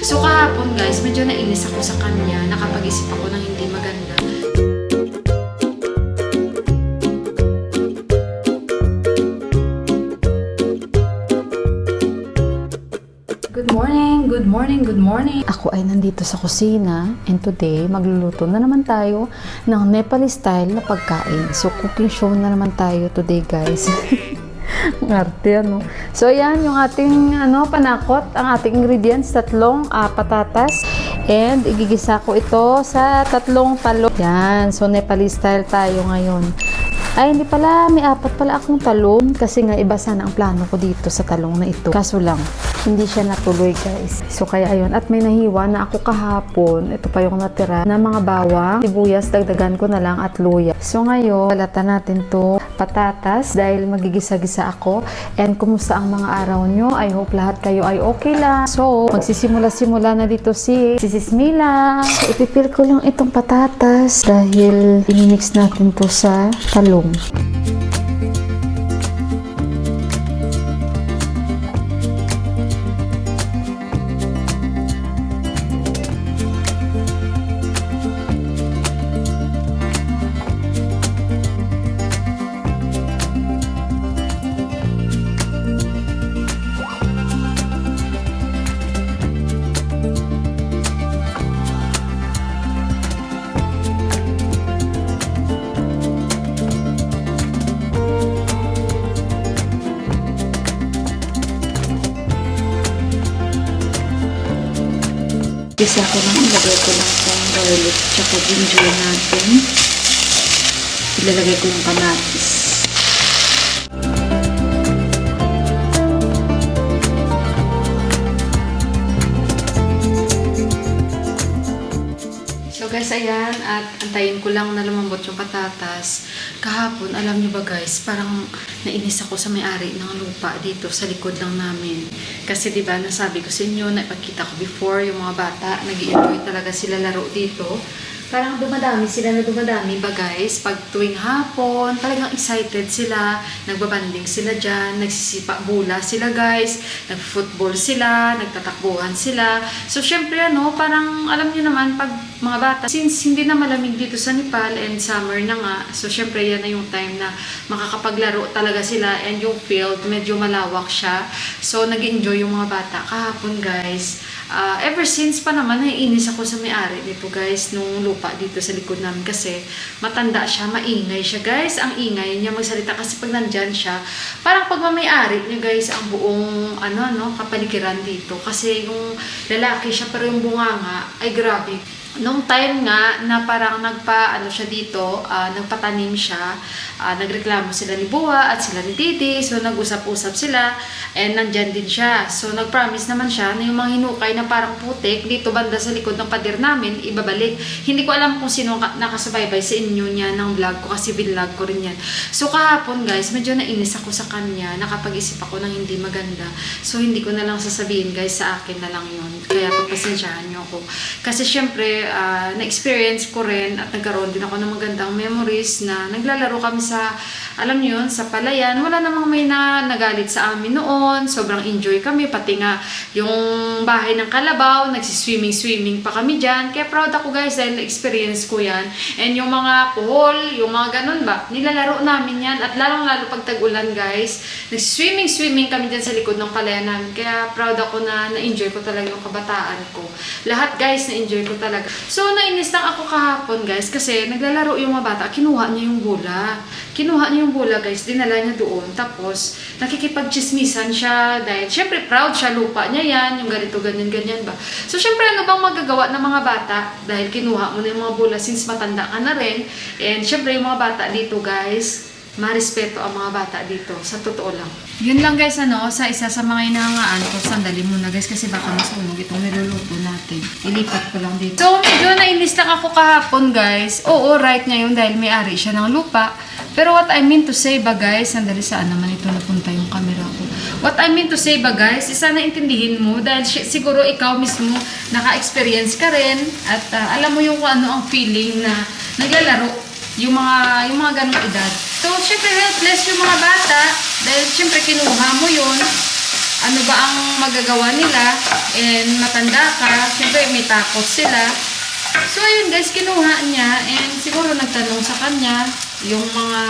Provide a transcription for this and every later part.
So kahapon guys, medyo nainis ako sa kanya. Nakapag-isip ako ng hindi maganda. Good morning, good morning, good morning. Ako ay nandito sa kusina and today magluluto na naman tayo ng Nepali style na pagkain. So cooking show na naman tayo today guys. Ang arte ano. So ayan yung ating panakot, ang ating ingredients, tatlong patatas and igigisa ko ito sa tatlong talong. Yan, so Nepali style tayo ngayon. Ay, hindi pala. May apat pala akong talong. Kasi nga, iba sana ang plano ko dito sa talong na ito. Kaso lang, hindi siya natuloy, guys. So, kaya ayun. At may nahiwa na ako kahapon. Ito pa yung natira na mga bawang. Sibuyas, dagdagan ko na lang at luya. So, ngayon, balatan natin to patatas dahil magigisa-gisa ako. And kumusta ang mga araw nyo? I hope lahat kayo ay okay lang. So, magsisimula-simula na dito si Sis Mila. So, ipipil ko lang itong patatas dahil inimix natin to sa talong. Isa ko lang, ilagay ko lang itong garlic tsaka ginger natin. Ilalagay ko yung kamatis. So guys, ayan, at antayin ko lang na lumambot yung patatas. Kahapon, alam niyo ba guys, parang nainis ako sa may-ari ng lupa dito sa likod lang namin. Kasi diba, nasabi ko sa inyo, naipagkita ko before, yung mga bata, nag-i-enjoy talaga sila laro dito. Parang dumadami sila na dumadami ba guys, pag tuwing hapon, talagang excited sila, nagbabanding sila dyan, nagsisipa bola sila guys, nag-football sila, nagtatakbuhan sila. So syempre parang alam niyo naman pag mga bata, since hindi na malamig dito sa Nepal and summer na nga, so syempre yan na yung time na makakapaglaro talaga sila and yung field medyo malawak siya. So nag-enjoy yung mga bata kahapon guys. Ever since pa naman, naiinis ako sa may-ari dito guys, nung lupa dito sa likod namin kasi matanda siya, maingay siya guys. Ang ingay niya magsalita kasi pag nandyan siya, parang pag may-ari niya guys, ang buong kapaligiran dito. Kasi yung lalaki siya pero yung bunganga ay grabe. Nung time nga na parang siya dito, nagpatanim siya, nagreklamo sila ni Buwa at sila ni Titi, so nag-usap-usap sila, and nandyan din siya. So nag-promise naman siya na yung mga hinukay na parang putik dito banda sa likod ng pader namin, ibabalik. Hindi ko alam kung sino nakasubaybay sa inyo niya ng vlog ko kasi vlog ko rin yan. So kahapon guys, medyo nainis ako sa kanya, nakapag-isip ako ng hindi maganda. So hindi ko na lang sasabihin guys, sa akin na lang yun. Kaya pagpasensyahan niyo ako. Kasi syempre, na-experience ko rin at nagkaroon din ako ng magandang memories na naglalaro kami sa, alam niyo yun, sa palayan. Wala namang may nagalit sa amin noon. Sobrang enjoy kami. Pati nga yung bahay ng Kalabaw, nagsiswimming-swimming pa kami dyan. Kaya proud ako guys dahil na-experience ko yan. And yung mga kuhol, yung mga ganun ba, nilalaro namin yan. At lalong-lalo pag tag-ulan guys, nagsiswimming-swimming kami dyan sa likod ng palayan namin. Kaya proud ako na na-enjoy ko talaga yung kabataan ko. Lahat guys, na-enjoy ko talaga. So, nainis lang ako kahapon guys kasi naglalaro yung mga bata, kinuha niya yung bola. Kinuha niya yung bola guys, dinala niya doon. Tapos, nakikipag-chismisan siya dahil syempre proud siya, lupa niya yan, yung ganito, ganyan ba. So, syempre ano bang magagawa ng mga bata dahil kinuha mo na yung mga bola since matanda ka na rin. And syempre yung mga bata dito guys, marespeto ang mga bata dito, sa totoo lang. Yun lang guys, sa isa sa mga inahangaan ko, sandali muna guys, kasi baka masunog itong niluluto natin. Ilipat ko lang dito. So, medyo nainis lang ako kahapon guys. Oo, right niya yun dahil may-ari siya ng lupa. Pero what I mean to say ba guys, sandali saan naman ito napunta yung camera ko. What I mean to say ba guys, isa na intindihin mo dahil siguro ikaw mismo naka-experience ka rin at alam mo yung kung ano ang feeling na naglalaro yung mga ganong edad. So, syempre helpless yung mga bata dahil syempre kinuha mo yun. ano ba ang magagawa nila, and matanda ka, siyempre may takot sila. So, ayun guys, kinuha niya, and siguro nagtanong sa kanya, yung mga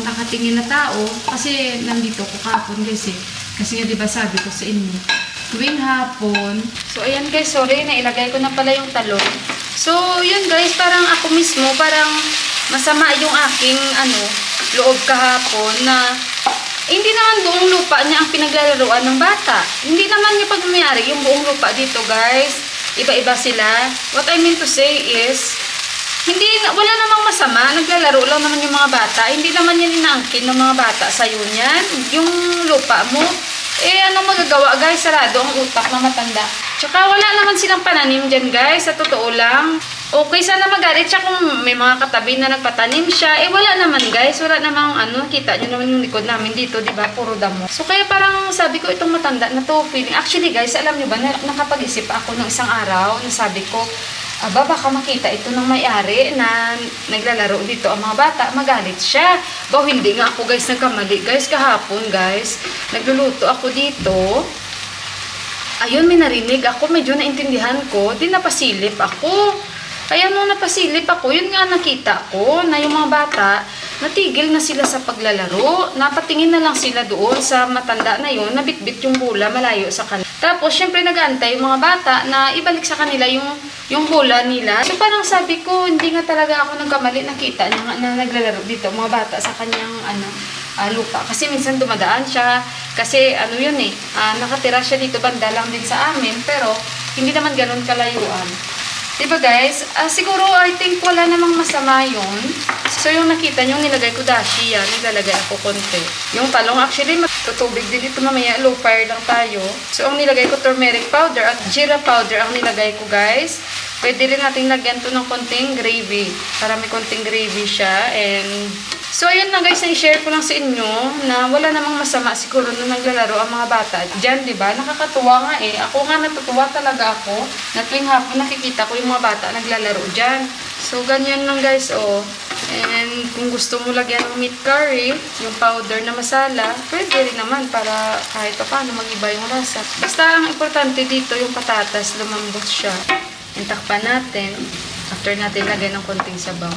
nakatingin na tao, kasi nandito ko kahapon guys eh. Kasi nga diba sabi ko sa inyo, tuwing hapon. So, ayan guys, sorry, nailagay ko na pala yung talong. So, yun guys, parang ako mismo, parang masama yung aking, loob kahapon na hindi naman buong lupa niya ang pinaglalaroan ng bata. Hindi naman niya pagmamayari yung buong lupa dito guys. Iba-iba sila. What I mean to say is, wala namang masama. Naglalaro lang naman yung mga bata. Hindi naman yan inaangkin ng mga bata sa'yo niyan. Yung lupa mo, anong magagawa guys? Sarado ang utak ng matanda. Tsaka wala naman silang pananim dyan guys. Sa totoo lang. Okay, sana magalit siya kung may mga katabi na nagpatanim siya. Wala naman guys. Wala namang kita nyo naman yung likod namin dito, di ba? Puro damo. So, kaya parang sabi ko itong matanda na to, feeling. Actually guys, alam nyo ba, nakapag-isip ako ng isang araw na sabi ko, baka makita ito ng may-ari na naglalaro dito ang mga bata, magalit siya. Hindi nga ako guys nagkamali. Guys, kahapon guys, nagluluto ako dito. Ayun, may narinig ako, medyo naintindihan ko, di napasilip ako. Kaya nung napasilip ako, yun nga nakita ko na yung mga bata, natigil na sila sa paglalaro. Napatingin na lang sila doon sa matanda na yun, nabitbit yung bola malayo sa kanila. Tapos, syempre nag-aantay yung mga bata na ibalik sa kanila yung bola nila. So, parang sabi ko, hindi nga talaga ako nagkamali. Nakita niya nga na naglalaro dito mga bata sa kanyang lupa. Kasi minsan dumadaan siya. Kasi nakatira siya dito banda lang din sa amin. Pero, hindi naman ganun kalayuan. Diba guys? Siguro, I think wala namang masama yun. So, yung nakita nyo, nilagay ko dashi yan. Nilalagay ako konti. Yung talong, actually, matutubig din dito mamaya. Low fire lang tayo. So, ang nilagay ko, turmeric powder at jeera powder ang nilagay ko, guys. Pwede rin natin lagyan to ng konting gravy. Para may konting gravy siya. And so, ayun na guys, i-share ko lang sa inyo na wala namang masama siguro na naglalaro ang mga bata. Diyan, di ba? Nakakatuwa nga eh. Ako nga natutuwa talaga ako na tuwing hapon nakikita ko yung mga bata naglalaro dyan. So, ganyan lang guys, oh. And kung gusto mo lagyan ng meat curry, yung powder na masala, pwede rin naman para kahit pa paano mag-iba yung lasa. Basta ang importante dito, yung patatas, lumambot siya. And takpan natin after natin lagyan ng konting sabaw.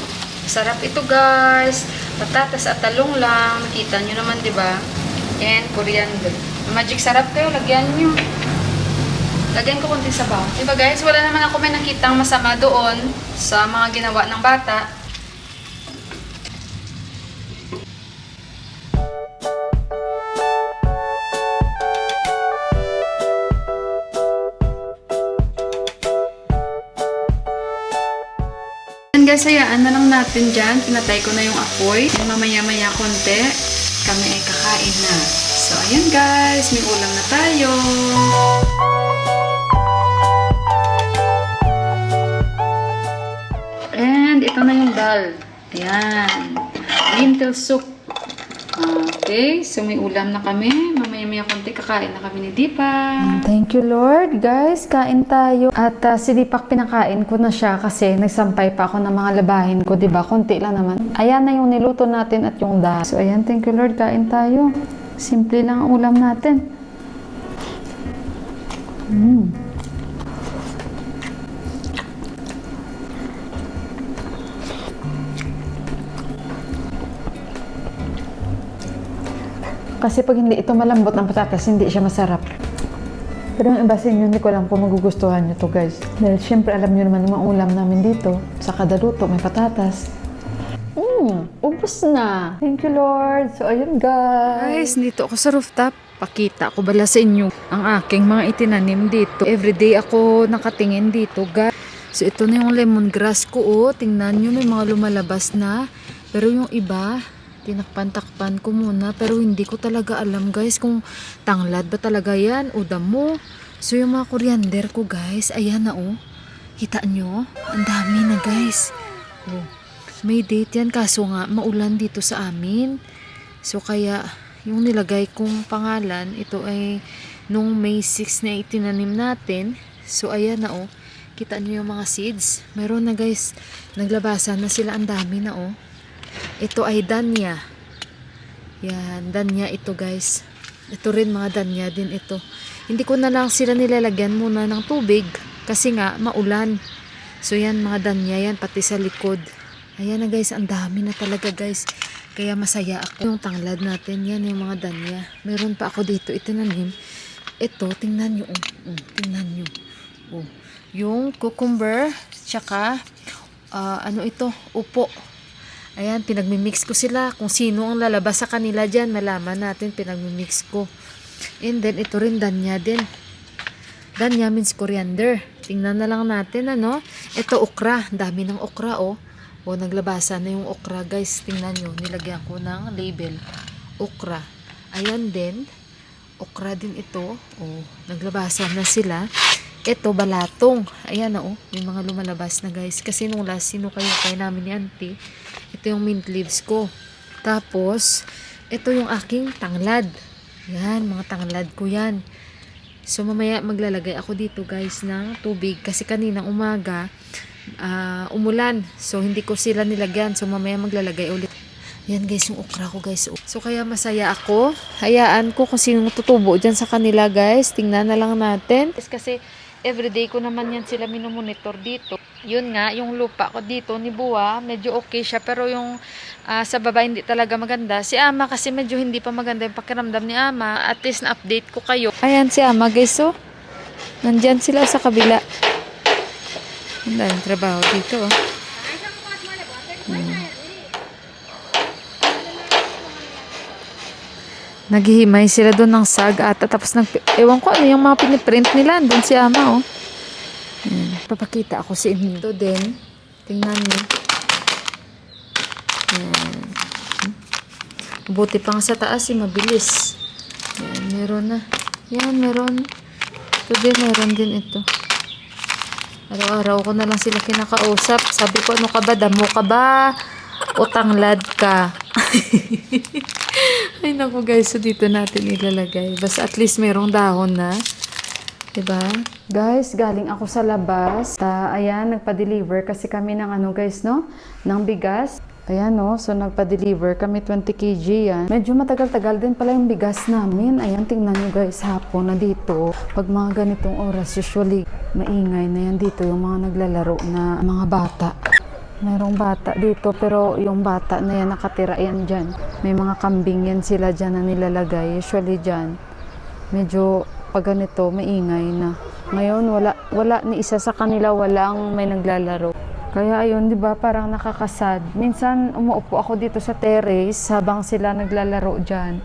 Sarap ito guys. Patatas at talong lang. Nakita nyo naman, di ba? And coriander. Magic sarap kayo. Lagyan nyo. Lagyan ko konting sabaw. Di ba guys? Wala naman ako may nakitang masama doon sa mga ginawa ng bata. Guys, hayaan na lang natin dyan. Pinatay ko na yung apoy. Mamaya-maya konti, kami ay kakain na. So, ayun guys. May ulam na tayo. And ito na yung dal. Ayan. Lentil soup. Okay. So, may ulam na kami. Mamaya-maya konti, kakain na kami ni Deepak. Thank you, Lord. Guys, kain tayo. At si Deepak, pinakain ko na siya kasi nagsampay pa ako ng mga labahin ko, diba? Konti lang naman. Ayan na yung niluto natin at yung dahil. So, ayan. Thank you, Lord. Kain tayo. Simple lang ang ulam natin. Kasi pag hindi ito malambot ng patatas, hindi siya masarap. Pero yung iba sa inyo, hindi ko alam kung magugustuhan nyo to guys. Dahil syempre alam nyo naman yung mga ulam namin dito. Sa kada luto, may patatas. Ubus na. Thank you Lord. So ayun guys. Dito ako sa rooftop. Pakita ko bala sa inyo ang aking mga itinanim dito. Everyday ako nakatingin dito guys. So ito na yung lemongrass ko. Oh. Tingnan nyo, may mga lumalabas na. Pero yung iba, tinakpan-takpan ko muna, pero hindi ko talaga alam guys kung tanglad ba talaga yan o damo. So yung mga coriander ko guys, ayan na oh. Kita nyo? Ang dami na guys. Oh, may date yan kaso nga maulan dito sa amin. So kaya yung nilagay kong pangalan, ito ay nung May 6 na itinanim natin. So ayan na oh. Kita nyo yung mga seeds. Meron na guys, naglabasan na sila, ang dami na oh. Ito ay danya. Yan, danya ito guys. Ito rin mga danya din ito. Hindi ko na lang sila nilalagyan muna ng tubig kasi nga maulan. So yan mga danya yan pati sa likod. Ayan na guys, ang dami na talaga guys. Kaya masaya ako. Yung tanglad natin, yan yung mga danya. Meron pa ako dito itinanim. Ito, tingnan nyo. Tingnan nyo. Yung cucumber, tsaka ano ito, upo. Ayan, pinagmimix ko sila. Kung sino ang lalabas sa kanila dyan, malaman natin, pinagmimix ko. And then, ito rin, danya din. Danya means coriander. Tingnan na lang natin, ano. Ito, okra. Dami ng okra, oh. Naglabasa na yung okra, guys. Tingnan nyo, nilagyan ko ng label. Okra. Ayan din. Okra din ito. Naglabasa na sila. Ito, balatong. Ayan na, may mga lumalabas na guys. Kasi nung last, sinukay namin ni auntie. Ito yung mint leaves ko. Tapos, ito yung aking tanglad. Yan, mga tanglad ko yan. So, mamaya maglalagay ako dito guys ng tubig. Kasi kaninang umaga, umulan. So, hindi ko sila nilagyan. So, mamaya maglalagay ulit. Yan guys, yung okra ko guys. So, kaya masaya ako. Hayaan ko kung sinong tutubo dyan sa kanila guys. Tingnan na lang natin. Kasi, everyday ko naman yan sila minomonitor dito. Yun nga, yung lupa ko dito ni Buwa, medyo okay siya. Pero yung sa baba hindi talaga maganda. Si Ama kasi medyo hindi pa maganda yung pakiramdam ni Ama. At least na-update ko kayo. Ayan si Ama guys, so. Nandyan sila sa kabila. Ang daming trabaho dito. Naghihimay sila doon ng sag at tapos ewan ko ano yung mga piniprint nila doon si Ama papakita ako sa inyo ito din, tingnan nyo buti pang sa taas mabilis meron na meron ito din, meron din ito araw-araw ko na lang sila kinakausap sabi ko ano ka ba, damo ka ba o tanglad ka ay naku guys, so dito natin ilalagay. Basta at least merong dahon na. Diba? Guys, galing ako sa labas. Ayan, nagpa-deliver kasi kami ng ano guys, no? Ng bigas. Ayan, no? So nagpa-deliver kami 20 kg yan. Medyo matagal-tagal din pala yung bigas namin. Ayan, tingnan nyo guys, hapon na dito. Pag mga ganitong oras, usually maingay na yan dito yung mga naglalaro na mga bata. Merong bata dito pero yung bata na yan nakatira yan dyan. May mga kambing yan sila dyan na nilalagay. Usually dyan. Medyo pag ganito maingay na. Ngayon wala ni isa sa kanila walang may naglalaro. Kaya ayun, di ba parang nakakasad. Minsan umuupo ako dito sa terrace habang sila naglalaro dyan.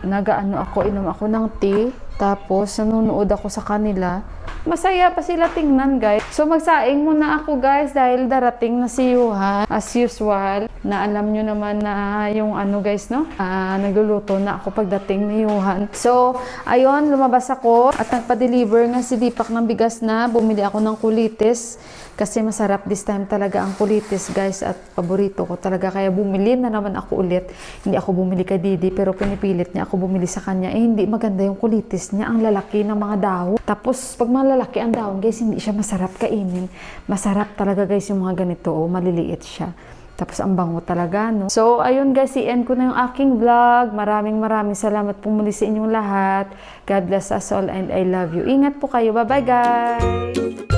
Inom ako ng tea. Tapos nanonood ako sa kanila. Masaya pa sila tingnan guys. So magsaing muna ako guys dahil darating na si Yuhan. As usual, na alam nyo naman na yung ano guys no? Nagluluto na ako pagdating ni Yuhan. So ayun, lumabas ako at nagpa-deliver nga si Dipak ng bigas na. Bumili ako ng kulitis. Kasi masarap this time talaga ang kulitis guys at paborito ko talaga. Kaya bumili na naman ako ulit. Hindi ako bumili kay Didi pero pinipilit niya ako bumili sa kanya. Hindi maganda yung kulitis niya. Ang lalaki ng mga dahon. Tapos pag malalaki ang dahon guys, hindi siya masarap kainin. Masarap talaga guys yung mga ganito. Maliliit siya. Tapos ang bango talaga, no? So, ayun guys, i-end ko na yung aking vlog. Maraming salamat po muli sa inyong lahat. God bless us all and I love you. Ingat po kayo. Bye-bye guys!